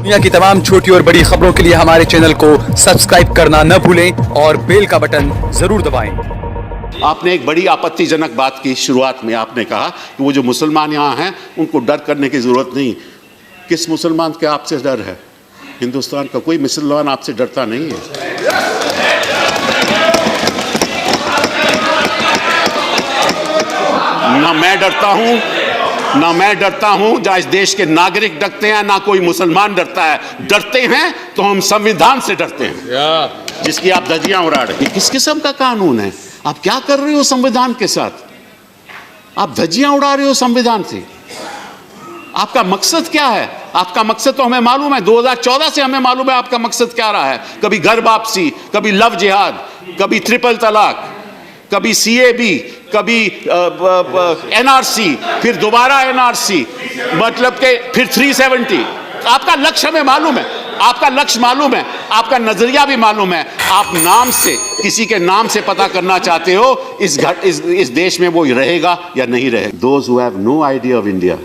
दुनिया की तमाम छोटी और बड़ी खबरों के लिए हमारे चैनल को सब्सक्राइब करना न भूलें और बेल का बटन जरूर दबाएं। आपने एक बड़ी आपत्तिजनक बात की शुरुआत में। आपने कहा कि वो जो मुसलमान यहाँ हैं उनको डर करने की ज़रूरत नहीं। किस मुसलमान के आपसे डर है? हिंदुस्तान का कोई मुसलमान आपसे डरता नहीं है। ना मैं डरता हूं, जहाँ इस देश के नागरिक डरते हैं, ना कोई मुसलमान डरता है। डरते हैं तो हम संविधान से डरते हैं, जिसकी आप धज्जियां उड़ा रहे हैं। किस किस्म का कानून है? आप क्या कर रहे हो संविधान के साथ? आप धज्जियां उड़ा रहे हो संविधान से। आपका मकसद क्या है? आपका मकसद तो हमें मालूम है, 2014 से हमें मालूम है आपका मकसद क्या रहा है। कभी घर वापसी, कभी लव जिहाद, कभी ट्रिपल तलाक, कभी सीएबी, कभी एनआरसी, फिर दोबारा एनआरसी, मतलब के फिर 370। आपका लक्ष्य हमें मालूम है, आपका लक्ष्य मालूम है, आपका नजरिया भी मालूम है। आप नाम से, किसी के नाम से पता करना चाहते हो इस देश में वो रहेगा या नहीं रहेगा। Those who have no idea of India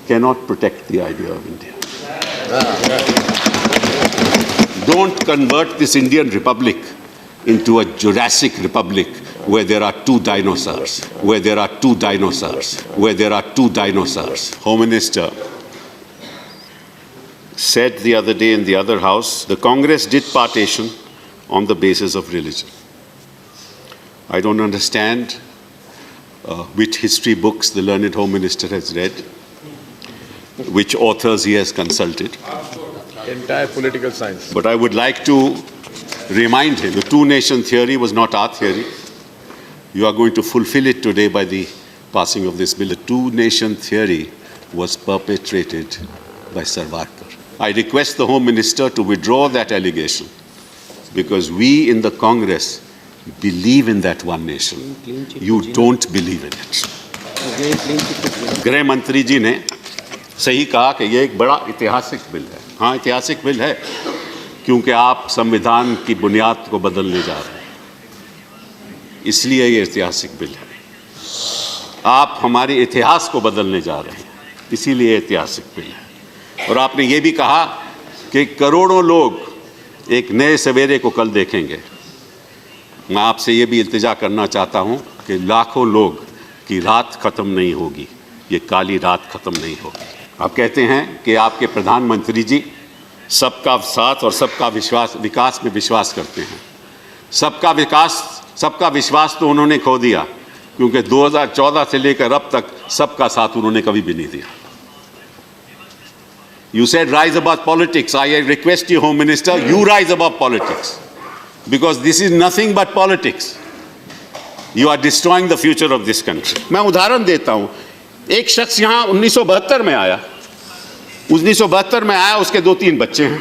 cannot protect the idea of India. Don't convert this Indian Republic into a Jurassic Republic where there are two dinosaurs, where there are two dinosaurs, where there are two dinosaurs. Home Minister said the other day in the other house, the Congress did partition on the basis of religion. I don't understand which history books the learned Home Minister has read, which authors he has consulted. Entire political science. But I would like to remind him, the two-nation theory was not our theory. You are going to fulfill it today by the passing of this bill. The two-nation theory was perpetrated by Savarkar. I request the Home Minister to withdraw that allegation, because we in the Congress believe in that one nation. You don't believe in it. गृह मंत्री जी ने सही कहा कि ये एक बड़ा ऐतिहासिक बिल है। हाँ, ऐतिहासिक बिल है, क्योंकि आप संविधान की बुनियाद को बदलने जा रहे हैं, इसलिए ये ऐतिहासिक बिल है। आप हमारे इतिहास को बदलने जा रहे हैं, इसीलिए ऐतिहासिक बिल है। और आपने ये भी कहा कि करोड़ों लोग एक नए सवेरे को कल देखेंगे। मैं आपसे ये भी इल्तिजा करना चाहता हूँ कि लाखों लोग की रात ख़त्म नहीं होगी, ये काली रात ख़त्म नहीं होगी। आप कहते हैं कि आपके प्रधानमंत्री जी सबका साथ और सबका विकास में विश्वास करते हैं। सबका विश्वास तो उन्होंने खो दिया, क्योंकि 2014 से लेकर अब तक सबका साथ उन्होंने कभी भी नहीं दिया। You said rise above politics. I request you, Home Minister, you rise above politics, because this is nothing but politics. You are destroying the future of this country. मैं उदाहरण देता हूं। एक शख्स यहाँ 1972 में आया, 1972 में आया, उसके 2-3 बच्चे हैं,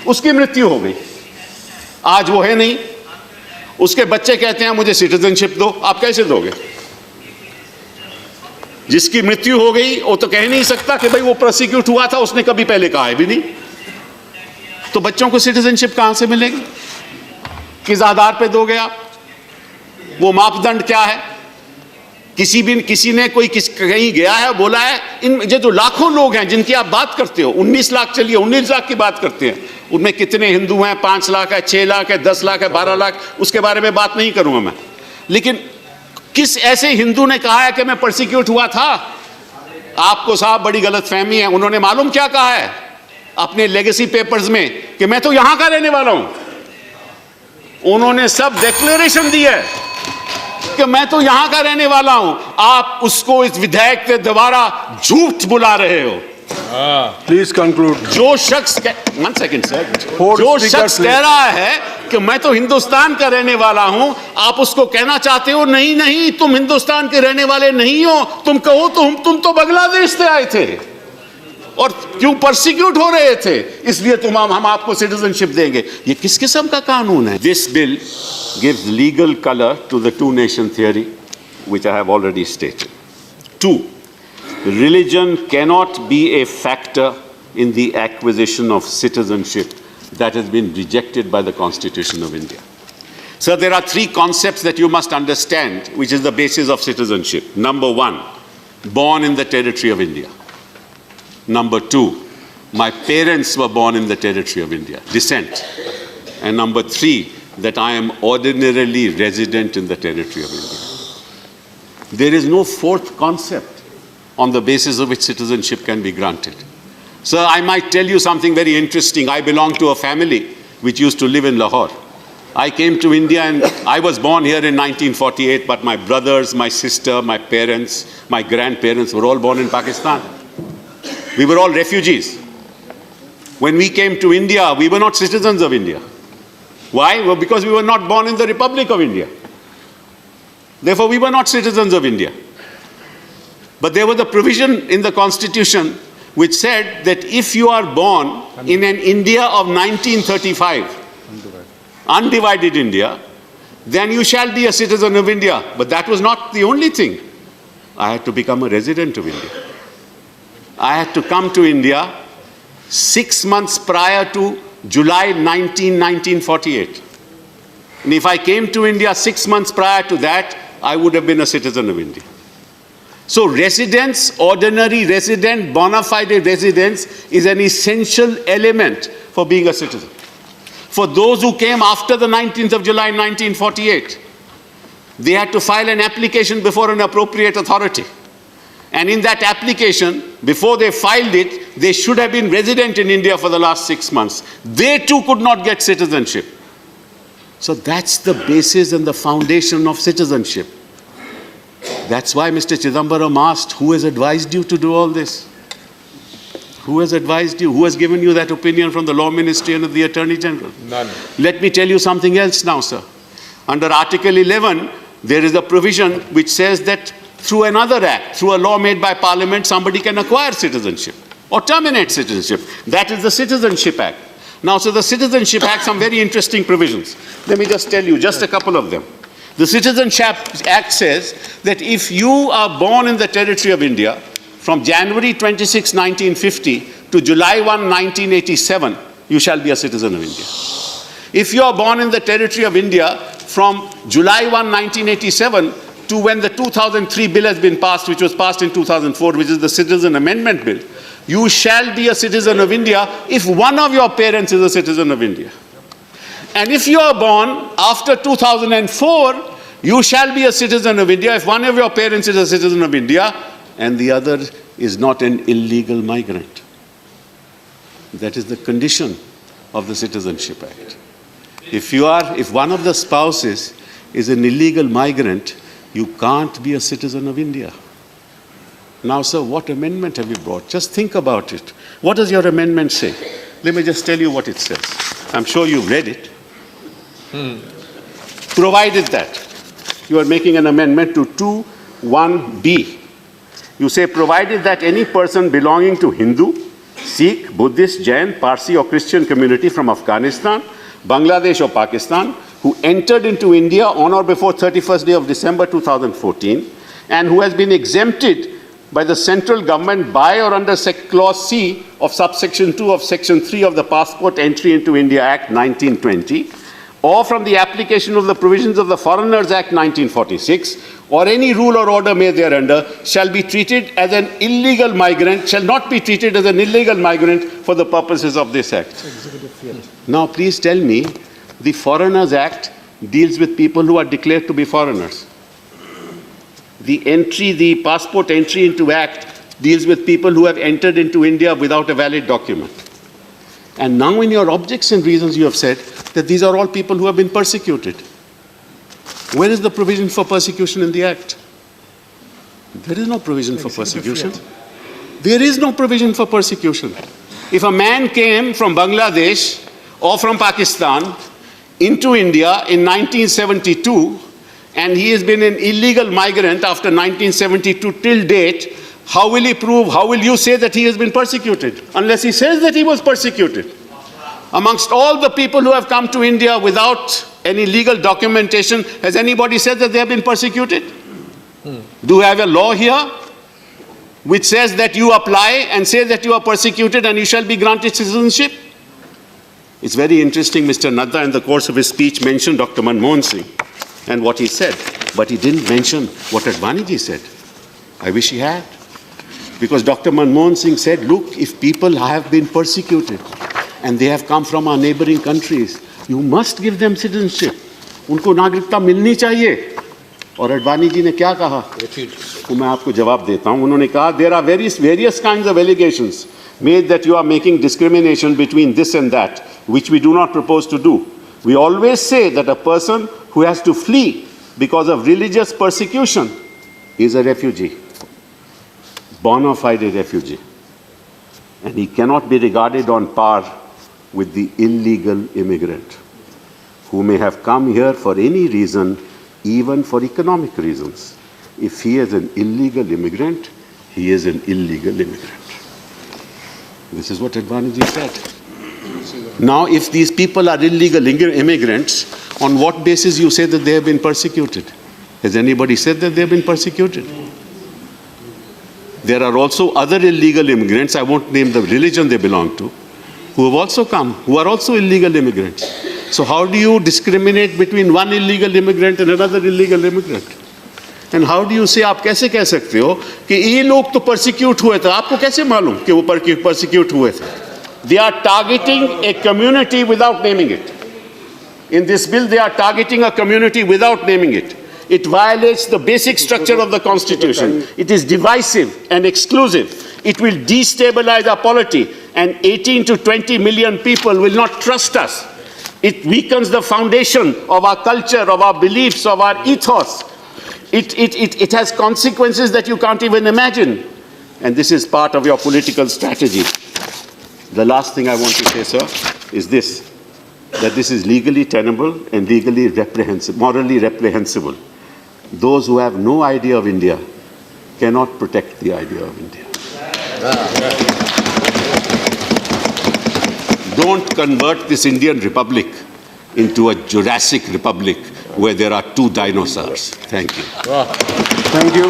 उसकी मृत्यु हो गई, आज वो है नहीं। उसके बच्चे कहते हैं मुझे सिटीजनशिप दो। आप कैसे दोगे? जिसकी मृत्यु हो गई वो तो कह नहीं सकता कि भाई वो प्रोसिक्यूट हुआ था, उसने कभी पहले कहा है भी नहीं। तो बच्चों को सिटीजनशिप कहां से मिलेगी? किस आधार पे दोगे आप? वो मापदंड क्या है? किसी ने कहीं गया है, बोला है इन जो लाखों लोग हैं जिनकी आप बात करते हो, 19 लाख, चलिए 19 लाख की बात करते हैं, उनमें कितने हिंदू हैं? 5 लाख है, 6 लाख है, 10 लाख है, 12 लाख, उसके बारे में बात नहीं करूंगा मैं। लेकिन किस ऐसे हिंदू ने कहा है कि मैं परसिक्यूट हुआ था? आपको साहब बड़ी गलतफहमी है। उन्होंने मालूम क्या कहा है अपने लेगेसी पेपर्स में कि मैं तो यहां का रहने वाला हूं। उन्होंने सब डिक्लेरेशन दी है कि मैं तो यहां का रहने वाला हूं। आप उसको इस विधेयक के द्वारा झूठ बुला रहे हो। Please conclude. जो शख्स कह रहा है कि मैं तो हिंदुस्तान का रहने वाला हूं, आप उसको कहना चाहते हो नहीं तुम हिंदुस्तान के रहने वाले नहीं हो। तुम कहो तो तुम तो बांग्लादेश से आए थे और क्यों परसिक्यूट हो रहे थे, इसलिए हम आपको सिटीजनशिप देंगे। ये किस किस्म का कानून है? This bill gives legal colour to the two nation theory which I have already stated. 2, religion cannot be a factor in the acquisition of citizenship that has been rejected by the Constitution of India. So there are 3 concepts that you must understand, which is the basis of citizenship. Number 1, born in the territory of India. Number 2, my parents were born in the territory of India, descent. And number 3, that I am ordinarily resident in the territory of India. There is no fourth concept on the basis of which citizenship can be granted. Sir, I might tell you something very interesting. I belong to a family which used to live in Lahore. I came to India and I was born here in 1948, but my brothers, my sister, my parents, my grandparents were all born in Pakistan. We were all refugees. When we came to India, we were not citizens of India. Why? Well, because we were not born in the Republic of India. Therefore, we were not citizens of India. But there was a provision in the Constitution which said that if you are born in an India of 1935, undivided India, then you shall be a citizen of India. But that was not the only thing. I had to become a resident of India. I had to come to India 6 months prior to July 1948. And if I came to India 6 months prior to that, I would have been a citizen of India. So residence, ordinary resident, bona fide residence is an essential element for being a citizen. For those who came after the 19th of July 1948, they had to file an application before an appropriate authority. And in that application, before they filed it, they should have been resident in India for the last 6 months. They too could not get citizenship. So that's the basis and the foundation of citizenship. That's why Mr. Chidambaram asked, who has advised you to do all this? Who has advised you? Who has given you that opinion from the Law Ministry and the Attorney General? None. Let me tell you something else now, sir. Under Article 11, there is a provision which says that through another act, through a law made by Parliament, somebody can acquire citizenship or terminate citizenship. That is the Citizenship Act. Now, so the Citizenship Act, some very interesting provisions. Let me just tell you just a couple of them. The Citizenship Act says that if you are born in the territory of India from January 26, 1950 to July 1, 1987, you shall be a citizen of India. If you are born in the territory of India from July 1, 1987 to when the 2003 bill has been passed, which was passed in 2004, which is the Citizen Amendment Bill, you shall be a citizen of India if one of your parents is a citizen of India. And if you are born after 2004, you shall be a citizen of India if one of your parents is a citizen of India and the other is not an illegal migrant. That is the condition of the Citizenship Act. If one of the spouses is an illegal migrant, you can't be a citizen of India. Now, sir, what amendment have you brought? Just think about it. What does your amendment say? Let me just tell you what it says. I'm sure you've read it. Provided that you are making an amendment to 2(1)(b). You say, provided that any person belonging to Hindu, Sikh, Buddhist, Jain, Parsi or Christian community from Afghanistan, Bangladesh or Pakistan, who entered into India on or before 31st day of December 2014, and who has been exempted by the central government by or under Clause C of subsection 2 of Section 3 of the Passport Entry into India Act 1920, or from the application of the provisions of the Foreigners Act 1946, or any rule or order made thereunder, shall be treated as an illegal migrant, shall not be treated as an illegal migrant for the purposes of this Act. Now, please tell me, the Foreigners Act deals with people who are declared to be foreigners. The Passport Entry into Act deals with people who have entered into India without a valid document. And now in your objects and reasons you have said that these are all people who have been persecuted. Where is the provision for persecution in the Act? There is no provision for persecution. There is no provision for persecution. If a man came from Bangladesh or from Pakistan into India in 1972 and he has been an illegal migrant after 1972 till date, how will he prove, how will you say that he has been persecuted? Unless he says that he was persecuted. Amongst all the people who have come to India without any legal documentation, has anybody said that they have been persecuted? Do we have a law here which says that you apply and say that you are persecuted and you shall be granted citizenship? It's very interesting, Mr. Nadda in the course of his speech mentioned Dr. Manmohan Singh and what he said, but he didn't mention what Advani ji said. I wish he had. Because Dr. Manmohan Singh said, look, if people have been persecuted and they have come from our neighboring countries, you must give them citizenship. उनको नागरिकता मिलनी चाहिए. और अडवाणी जी ने क्या कहा? तो मैं आपको जवाब देता हूं. उन्होंने कहा, there are various kinds of allegations made that you are making discrimination between this and that, which we do not propose to do. We always say that a person who has to flee because of religious persecution is a refugee, bona fide refugee. And he cannot be regarded on par with the illegal immigrant who may have come here for any reason, even for economic reasons. If he is an illegal immigrant, he is an illegal immigrant. This is what Advaniji said. Now, if these people are illegal immigrants, on what basis you say that they have been persecuted? Has anybody said that they have been persecuted? There are also other illegal immigrants, I won't name the religion they belong to, who have also come, who are also illegal immigrants. So how do you discriminate between one illegal immigrant and another illegal immigrant? And how do you say, आप कैसे कह सकते हो कि ये लोग तो persecute हुए थे, आपको कैसे मालूम कि वो persecute हुए थे? They are targeting a community without naming it. In this bill, they are targeting a community without naming it. It violates the basic structure of the Constitution. It is divisive and exclusive. It will destabilize our polity, and 18 to 20 million people will not trust us. It weakens the foundation of our culture, of our beliefs, of our ethos. It has consequences that you can't even imagine. And this is part of your political strategy. The last thing I want to say, sir, is this, that this is legally tenable and legally reprehensible, morally reprehensible. Those who have no idea of India cannot protect the idea of India. Don't convert this Indian Republic into a Jurassic Republic where there are two dinosaurs. Thank you. Thank you.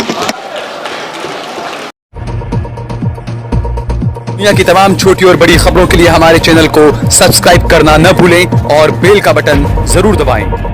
दुनिया की तमाम छोटी और बड़ी खबरों के लिए हमारे चैनल को सब्सक्राइब करना न भूलें और बेल का बटन जरूर दबाएं।